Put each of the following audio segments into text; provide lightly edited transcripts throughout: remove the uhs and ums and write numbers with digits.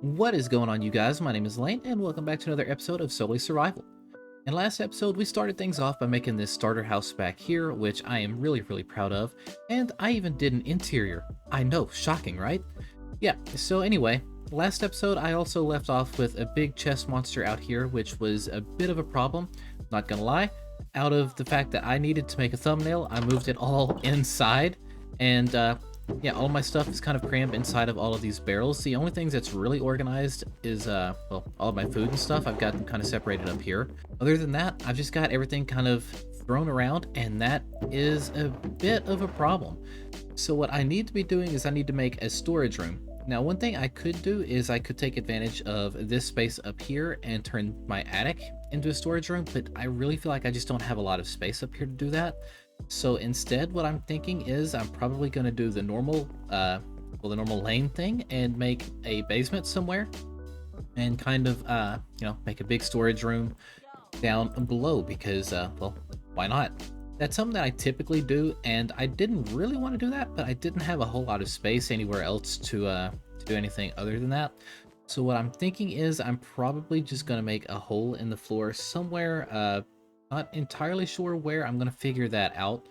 What is going on, you guys? My name is Lane, and welcome back to another episode of Solely Survival. In last episode, we started things off by making this starter house back here, which I am really proud of, and I even did an interior. I know, shocking, right? Yeah, so anyway, last episode I also left off with a big chest monster out here, which was a bit of a problem, not gonna lie. Out of the fact that I needed to make a thumbnail, I moved it all inside, and yeah, all my stuff is kind of crammed inside of all of these barrels. The only things that's really organized is, well, all of my food and stuff. I've got them kind of separated up here. Other than that, I've just got everything kind of thrown around, and that is a bit of a problem. So what I need to be doing is I need to make a storage room. Now, one thing I could do is I could take advantage of this space up here and turn my attic into a storage room, but I really feel like I just don't have a lot of space up here to do that. So instead, what I'm thinking is I'm probably going to do the normal, the normal lane thing and make a basement somewhere and kind of, make a big storage room down below because, well, why not? That's something that I typically do, and I didn't really want to do that, but I didn't have a whole lot of space anywhere else to do anything other than that. So what I'm thinking is I'm probably just going to make a hole in the floor somewhere, not entirely sure where. I'm going to figure that out.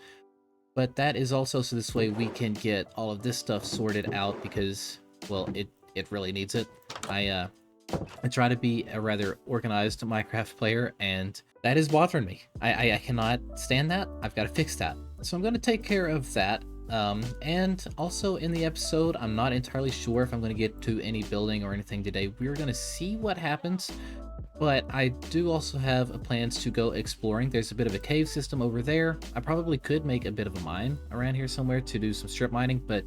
But that is also so this way we can get all of this stuff sorted out because, well, it really needs it. I try to be a rather organized Minecraft player, and that is bothering me. I cannot stand that. I've got to fix that. So I'm going to take care of that. And also in the episode, I'm not entirely sure if I'm going to get to any building or anything today. We're going to see what happens. But I do also have plans to go exploring. There's a bit of a cave system over there. I probably could make a bit of a mine around here somewhere to do some strip mining, but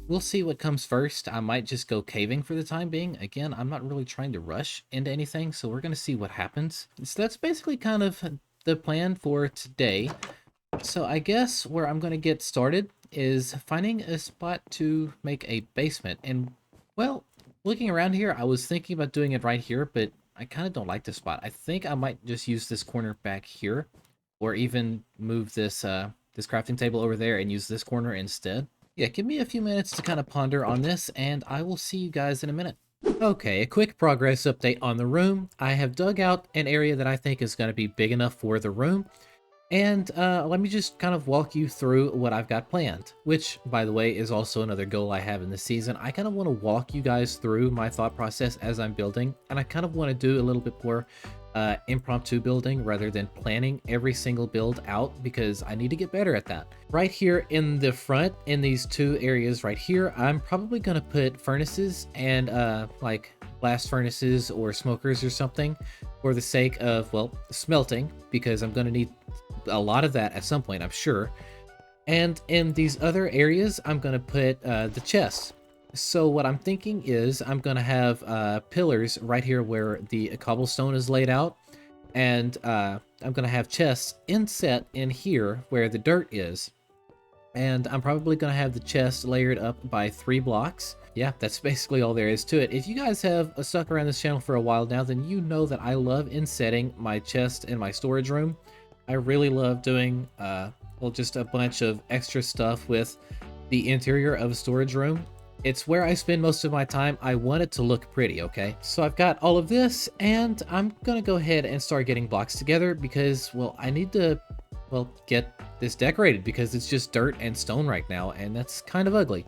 we'll see what comes first. I might just go caving for the time being. Again, I'm not really trying to rush into anything, so we're going to see what happens. So that's basically kind of the plan for today. So I guess where I'm going to get started is finding a spot to make a basement. And, well, looking around here, I was thinking about doing it right here, but I kind of don't like this spot. I think I might just use this corner back here, or even move this this crafting table over there and use this corner instead. Yeah, give me a few minutes to kind of ponder on this, and I will see you guys in a minute. Okay, a quick progress update on the room. I have dug out an area that I think is going to be big enough for the room. And let me just kind of walk you through what I've got planned, which, by the way, is also another goal I have in this season. I kind of want to walk you guys through my thought process as I'm building, and I kind of want to do a little bit more impromptu building rather than planning every single build out, because I need to get better at that. Right here in the front, in these two areas right here, I'm probably going to put furnaces and like blast furnaces or smokers or something for the sake of, well, smelting, because I'm going to need a lot of that at some point, I'm sure. And in these other areas, I'm going to put the chests. So what I'm thinking is I'm going to have pillars right here where the cobblestone is laid out. And I'm going to have chests inset in here where the dirt is. And I'm probably going to have the chest layered up by 3 blocks. Yeah, that's basically all there is to it. If you guys have stuck around this channel for a while now, then you know that I love insetting my chest in my storage room. I really love doing, well, just a bunch of extra stuff with the interior of a storage room. It's where I spend most of my time. I want it to look pretty, okay? So I've got all of this, and I'm gonna go ahead and start getting blocks together because, well, I need to, well, get this decorated because it's just dirt and stone right now, and that's kind of ugly.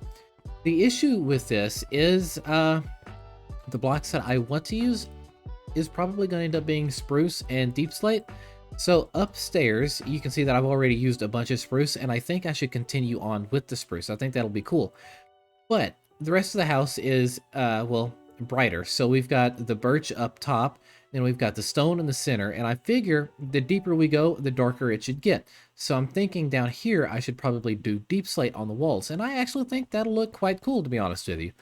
The issue with this is the blocks that I want to use is probably going to end up being spruce and deep slate. So upstairs, you can see that I've already used a bunch of spruce, and I think I should continue on with the spruce. I think that'll be cool. But the rest of the house is, well, brighter. So we've got the birch up top, then we've got the stone in the center, and I figure the deeper we go, the darker it should get. So I'm thinking down here, I should probably do deep slate on the walls, and I actually think that'll look quite cool, to be honest with you.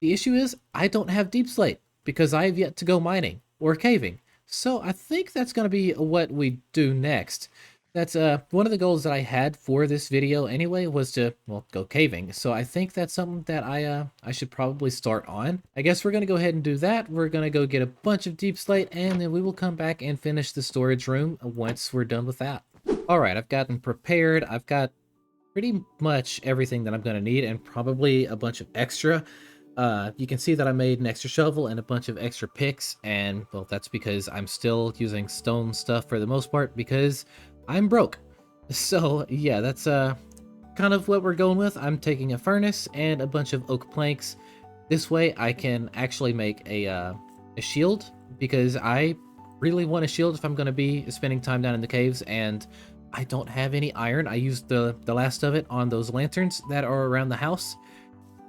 The issue is, I don't have deep slate, because I have yet to go mining or caving. So I think that's going to be what we do next. That's one of the goals that I had for this video anyway, was to, well, go caving. So I think that's something that I should probably start on. I guess we're going to go ahead and do that. We're going to go get a bunch of deep slate, and then we will come back and finish the storage room once we're done with that. All right, I've gotten prepared. I've got pretty much everything that I'm going to need, and probably a bunch of extra. You can see that I made an extra shovel and a bunch of extra picks, and well, that's because I'm still using stone stuff for the most part because I'm broke. So yeah, that's kind of what we're going with. I'm taking a furnace and a bunch of oak planks. This way I can actually make a shield, because I really want a shield if I'm going to be spending time down in the caves, and I don't have any iron. I used the last of it on those lanterns that are around the house,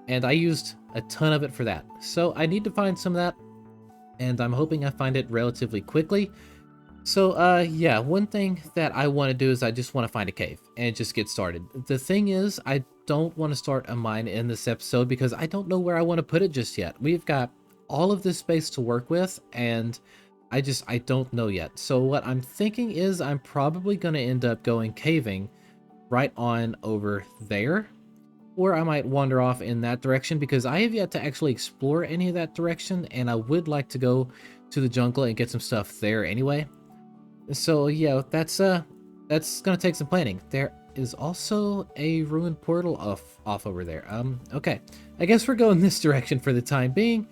and I used a ton of it for that. So I need to find some of that, and I'm hoping I find it relatively quickly. So yeah, one thing that I want to do is I just want to find a cave and just get started. The thing is, I don't want to start a mine in this episode because I don't know where I want to put it just yet. We've got all of this space to work with, and I don't know yet. So what I'm thinking is I'm probably going to end up going caving right on over there, or I might wander off in that direction because I have yet to actually explore any of that direction, and I would like to go to the jungle and get some stuff there anyway. So yeah, that's gonna take some planning. There is also a ruined portal off over there. Okay, I guess we're going this direction for the time being.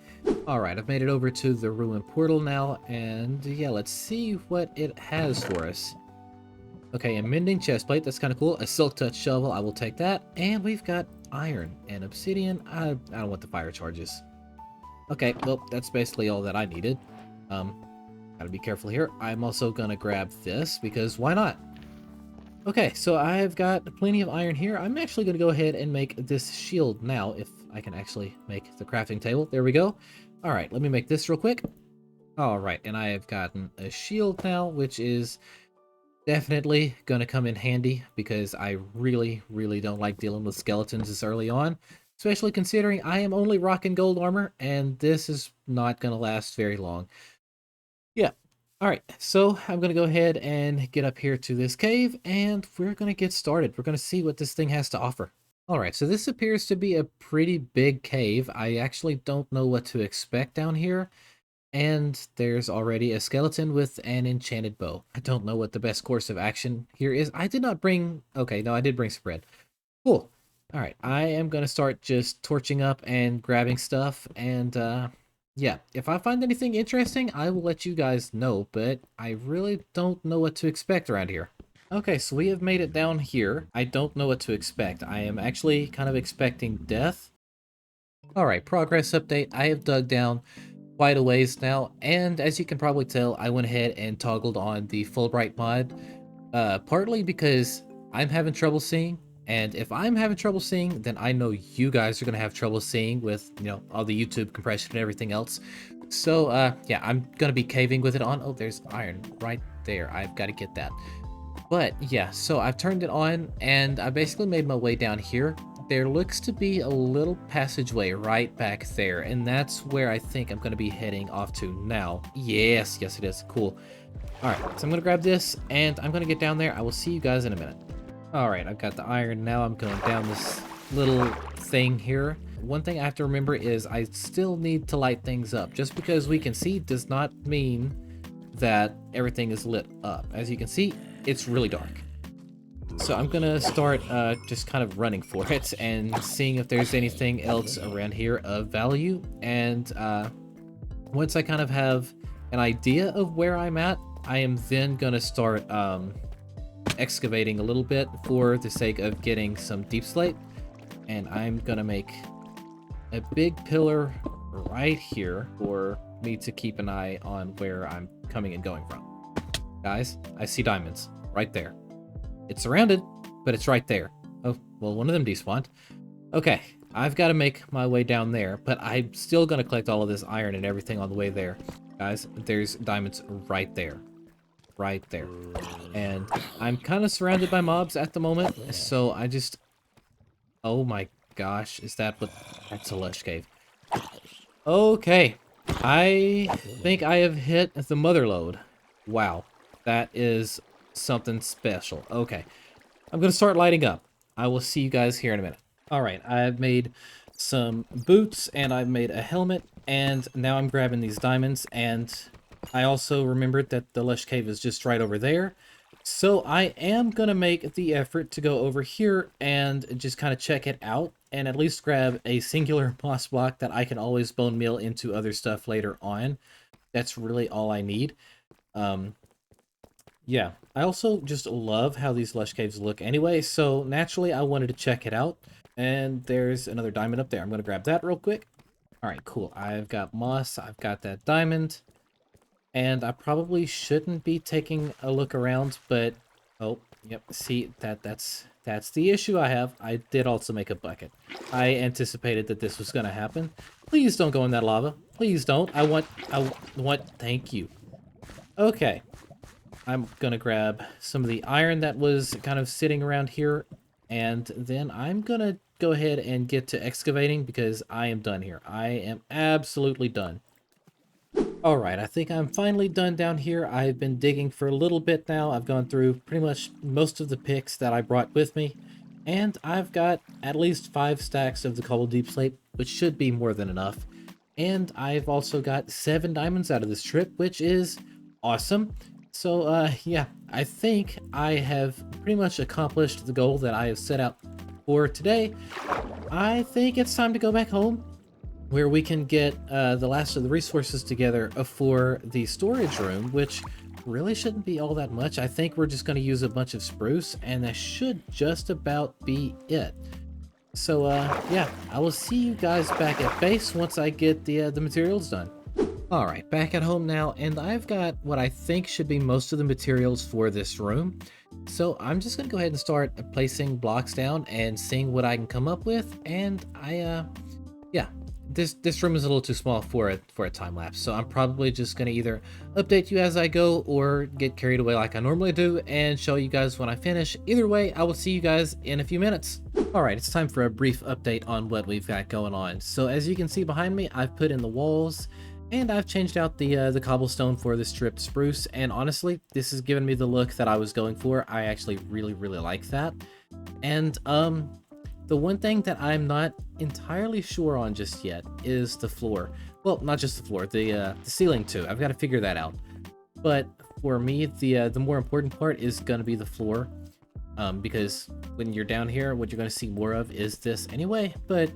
All right, I've made it over to the ruined portal now, and yeah, let's see what it has for us. Okay, a mending chestplate, that's kind of cool. A silk touch shovel, I will take that. And we've got iron and obsidian. I don't want the fire charges. Okay, well, that's basically all that I needed. Gotta be careful here. I'm also gonna grab this because why not? Okay, so I've got plenty of iron here. I'm actually gonna go ahead and make this shield now, if I can actually make the crafting table. There we go. All right, let me make this real quick. All right, and I have gotten a shield now, which is definitely gonna come in handy because I really don't like dealing with skeletons this early on, especially considering I am only rocking gold armor, and this is not gonna last very long. Yeah. All right, so I'm gonna go ahead and get up here to this cave, and we're gonna get started. We're gonna see what this thing has to offer. All right, so this appears to be a pretty big cave. I actually don't know what to expect down here. And there's already a skeleton with an enchanted bow. I don't know what the best course of action here is. I did not bring... Okay, no, I did bring spread. Cool. All right, I am going to start just torching up and grabbing stuff. And yeah, if I find anything interesting, I will let you guys know. But I really don't know what to expect around here. Okay, so we have made it down here. I don't know what to expect. I am actually kind of expecting death. All right, progress update. I have dug down quite a ways now, and as you can probably tell, I went ahead and toggled on the Fulbright mod, partly because I'm having trouble seeing, and if I'm having trouble seeing, then I know you guys are going to have trouble seeing with, you know, all the YouTube compression and everything else. So, yeah, I'm going to be caving with it on. Oh, there's iron right there. I've got to get that. But, yeah, so I've turned it on, and I basically made my way down here. There looks to be a little passageway right back there, and that's where I think I'm going to be heading off to now. Yes, it is. Cool. All right, so I'm going to grab this, and I'm going to get down there. I will see you guys in a minute. All right, I've got the iron now. I'm going down this little thing here. One thing I have to remember is I still need to light things up. Just because we can see does not mean that everything is lit up. As you can see, it's really dark. So I'm gonna start just kind of running for it and seeing if there's anything else around here of value. And once I kind of have an idea of where I'm at, I am then gonna start excavating a little bit for the sake of getting some deep slate. And I'm gonna make a big pillar right here for me to keep an eye on where I'm coming and going from. Guys, I see diamonds right there. It's surrounded, but it's right there. Oh, well, one of them despawned. Okay, I've got to make my way down there, but I'm still going to collect all of this iron and everything on the way there. Guys, there's diamonds right there. Right there. And I'm kind of surrounded by mobs at the moment, so I just... Oh my gosh, is that what... That's a lush cave. Okay, I think I have hit the mother lode. Wow, that is... something special. Okay, I'm gonna start lighting up. I will see you guys here in a minute. All right, I've made some boots and I've made a helmet, and now I'm grabbing these diamonds, and I also remembered that the lush cave is just right over there, so I am gonna make the effort to go over here and just kind of check it out and at least grab a singular moss block that I can always bone meal into other stuff later on. That's really all I need. Um, yeah, I also just love how these lush caves look anyway, so naturally I wanted to check it out. And there's another diamond up there. I'm going to grab that real quick. All right, cool. I've got moss, I've got that diamond, and I probably shouldn't be taking a look around, but oh, yep, see, that's the issue I have. I did also make a bucket. I anticipated that this was going to happen. Please don't go in that lava. Please don't. Thank you. Okay. I'm gonna grab some of the iron that was kind of sitting around here, and then I'm gonna go ahead and get to excavating because I am done here. I am absolutely done. All right, I think I'm finally done down here. I've been digging for a little bit now. I've gone through pretty much most of the picks that I brought with me, and I've got at least 5 stacks of the cobble deep slate, which should be more than enough. And I've also got 7 diamonds out of this trip, which is awesome. So, yeah, I think I have pretty much accomplished the goal that I have set out for today. I think it's time to go back home, where we can get the last of the resources together for the storage room, which really shouldn't be all that much. I think we're just going to use a bunch of spruce, and that should just about be it. So, yeah, I will see you guys back at base once I get the materials done. Alright, back at home now, and I've got what I think should be most of the materials for this room. So I'm just going to go ahead and start placing blocks down and seeing what I can come up with, and yeah, this room is a little too small for a time lapse, so I'm probably just going to either update you as I go or get carried away like I normally do and show you guys when I finish. Either way, I will see you guys in a few minutes. Alright, it's time for a brief update on what we've got going on. So as you can see behind me, I've put in the walls, and I've changed out the cobblestone for the stripped spruce, and honestly, this has given me the look that I was going for. I actually really like that. And the one thing that I'm not entirely sure on just yet is the floor. Well, not just the floor, the ceiling too. I've got to figure that out. But for me, the more important part is going to be the floor, because when you're down here, what you're going to see more of is this anyway. But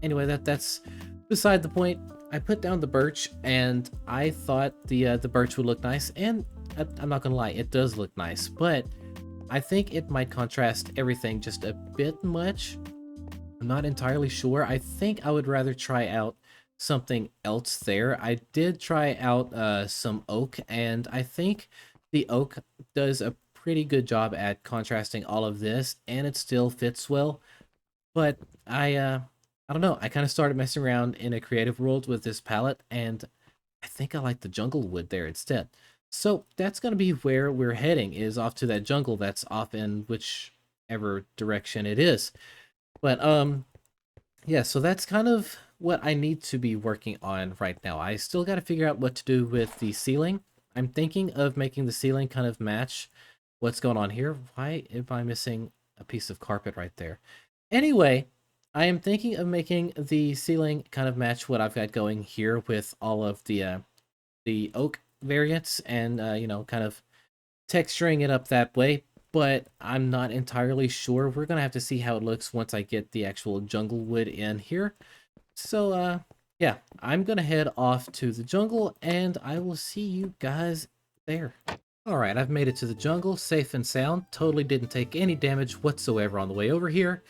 anyway, that's beside the point. I put down the birch, and I thought the birch would look nice, and I'm not gonna lie, it does look nice, but I think it might contrast everything just a bit much. I'm not entirely sure. I think I would rather try out something else there. I did try out some oak, and I think the oak does a pretty good job at contrasting all of this, and it still fits well. But I don't know, I kind of started messing around in a creative world with this palette, and I think I like the jungle wood there instead. So that's going to be where we're heading, is off to that jungle that's off in whichever direction it is. But yeah, so that's kind of what I need to be working on right now. I still got to figure out what to do with the ceiling. I'm thinking of making the ceiling kind of match what's going on here. Why am I missing a piece of carpet right there? Anyway, I am thinking of making the ceiling kind of match what I've got going here with all of the oak variants, and you know, kind of texturing it up that way. But I'm not entirely sure. We're gonna have to see how it looks once I get the actual jungle wood in here. So yeah, I'm gonna head off to the jungle, and I will see you guys there. Alright, I've made it to the jungle safe and sound. Totally didn't take any damage whatsoever on the way over here.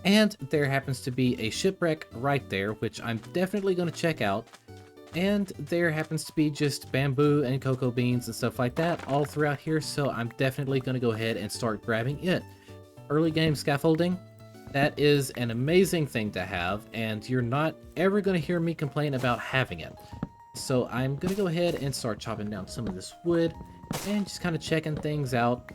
And there happens to be a shipwreck right there, which I'm definitely going to check out. And there happens to be just bamboo and cocoa beans and stuff like that all throughout here, so I'm definitely going to go ahead and start grabbing it. Early game scaffolding, that is an amazing thing to have, and you're not ever going to hear me complain about having it. So I'm going to go ahead and start chopping down some of this wood and just kind of checking things out.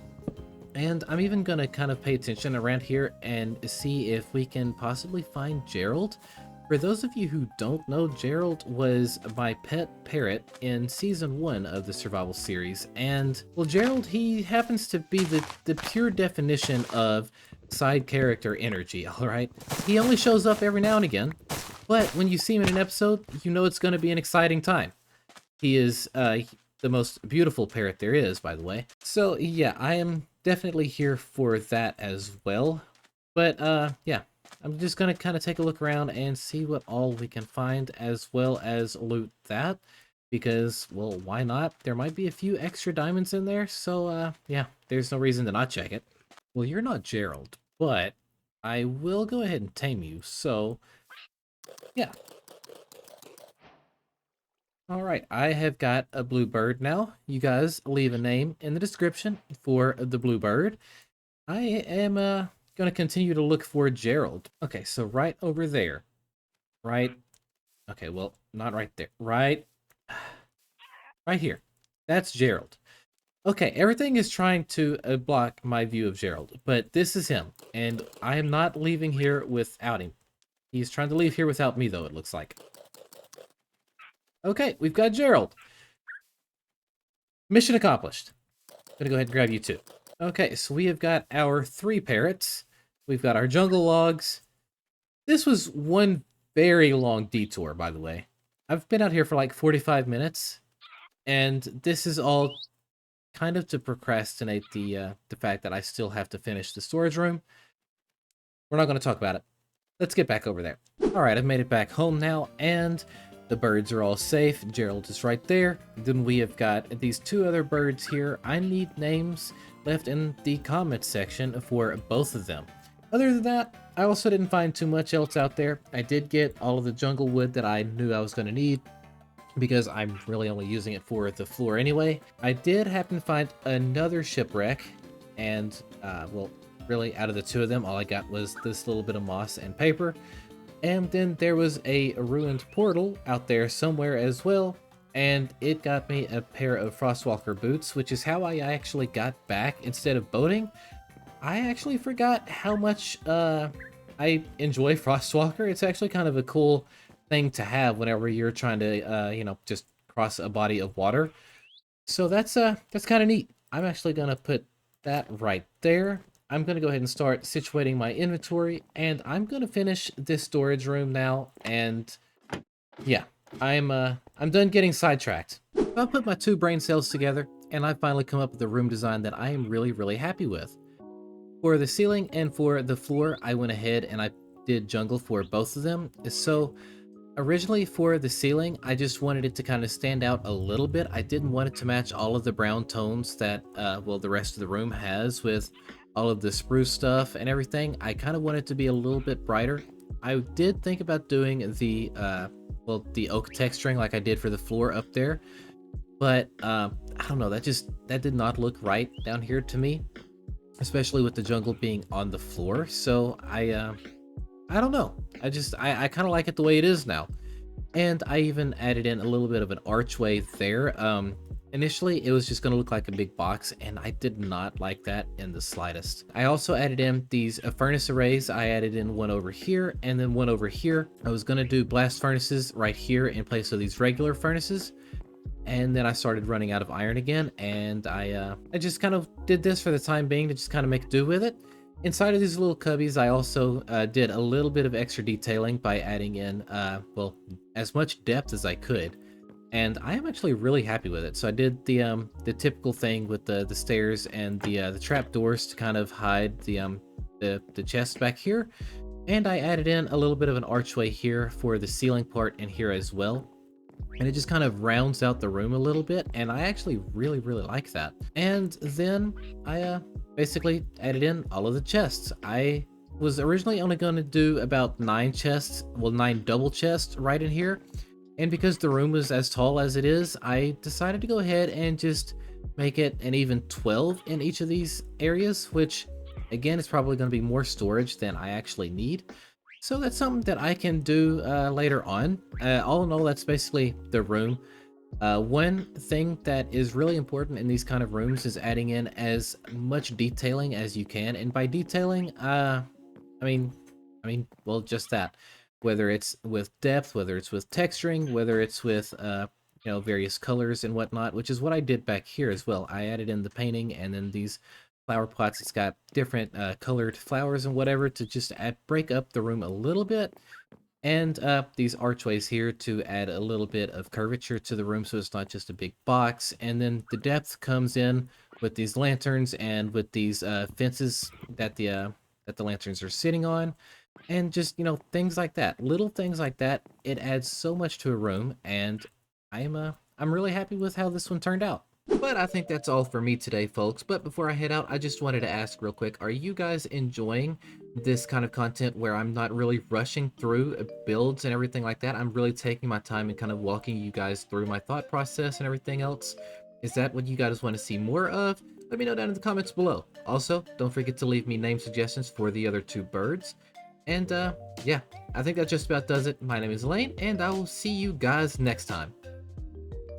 And I'm even going to kind of pay attention around here and see if we can possibly find Gerald. For those of you who don't know, Gerald was my pet parrot in Season 1 of the Survival series. And, well, Gerald, he happens to be the pure definition of side character energy, alright? He only shows up every now and again, but when you see him in an episode, you know it's going to be an exciting time. He is the most beautiful parrot there is, by the way. So, yeah, I am definitely here for that as well. But yeah, I'm just gonna kind of take a look around and see what all we can find, as well as loot that, because, well, why not? There might be a few extra diamonds in there, so, yeah, there's no reason to not check it. Well, you're not Gerald, but I will go ahead and tame you, so, yeah. Alright, I have got a blue bird now. You guys leave a name in the description for the blue bird. I am, gonna continue to look for Gerald. Okay, so right over there. Right. Okay, well, not right there. Right. Right here. That's Gerald. Okay, everything is trying to block my view of Gerald, but this is him, and I am not leaving here without him. He's trying to leave here without me, though, it looks like. Okay, we've got Gerald. Mission accomplished. Gonna go ahead and grab you too. Okay, so we have got our 3 parrots. We've got our jungle logs. This was one very long detour, by the way. I've been out here for like 45 minutes, and this is all kind of to procrastinate the fact that I still have to finish the storage room. We're not going to talk about it. Let's get back over there. All right, I've made it back home now, and the birds are all safe. Gerald is right there. Then we have got these 2 other birds here. I need names left in the comments section for both of them. Other than that, I also didn't find too much else out there. I did get all of the jungle wood that I knew I was going to need, because I'm really only using it for the floor anyway. I did happen to find another shipwreck, and, well, really, out of the 2 of them, all I got was this little bit of moss and paper. And then there was a ruined portal out there somewhere as well, and it got me a pair of Frostwalker boots, which is how I actually got back instead of boating. I actually forgot how much I enjoy Frostwalker. It's actually kind of a cool thing to have whenever you're trying to, you know, just cross a body of water. So that's kind of neat. I'm actually gonna put that right there. I'm gonna go ahead and start situating my inventory, and I'm gonna finish this storage room now. And yeah, I'm done getting sidetracked. I put my 2 brain cells together, and I finally come up with a room design that I am really happy with. For the ceiling and for the floor, I went ahead and I did jungle for both of them. So originally for the ceiling, I just wanted it to kind of stand out a little bit. I didn't want it to match all of the brown tones that, well, the rest of the room has with all of the spruce stuff and everything. I kind of wanted it to be a little bit brighter. I did think about doing the, well, the oak texturing like I did for the floor up there, but I don't know, that did not look right down here to me, especially with the jungle being on the floor. So I don't know. I kind of like it the way it is now. And I even added in a little bit of an archway there. Initially, it was just going to look like a big box, and I did not like that in the slightest. I also added in these furnace arrays. I added in one over here and then one over here. I was going to do blast furnaces right here in place of these regular furnaces. And then I started running out of iron again, and I just kind of did this for the time being to just kind of make do with it. Inside of these little cubbies, I also did a little bit of extra detailing by adding in, well, as much depth as I could, and I am actually really happy with it. So I did the typical thing with the stairs and the trap doors to kind of hide the chest back here, and I added in a little bit of an archway here for the ceiling part in here as well. And it just kind of rounds out the room a little bit, and I actually really like that. And then I basically added in all of the chests. I was originally only going to do about 9 chests, well, 9 double chests right in here, and because the room was as tall as it is, I decided to go ahead and just make it an even 12 in each of these areas, which again is probably going to be more storage than I actually need. So that's something that I can do later on. All in all, that's basically the room. One thing that is really important in these kind of rooms is adding in as much detailing as you can. And by detailing, I mean, well, just that. Whether it's with depth, whether it's with texturing, whether it's with, you know, various colors and whatnot, which is what I did back here as well. I added in the painting and then these flower pots. It's got different colored flowers and whatever to just break up the room a little bit. And these archways here to add a little bit of curvature to the room so it's not just a big box. And then the depth comes in with these lanterns and with these fences that the lanterns are sitting on. And just, things like that, little things like that, it adds so much to a room, and I'm really happy with how this one turned out. But I think that's all for me today, folks. But before I head out, I just wanted to ask real quick, are you guys enjoying this kind of content where I'm not really rushing through builds and everything like that? I'm really taking my time and kind of walking you guys through my thought process and everything else. Is that what you guys want to see more of? Let me know down in the comments below. Also, don't forget to leave me name suggestions for the other two birds. And yeah, I think that just about does it. My name is Lane, and I will see you guys next time.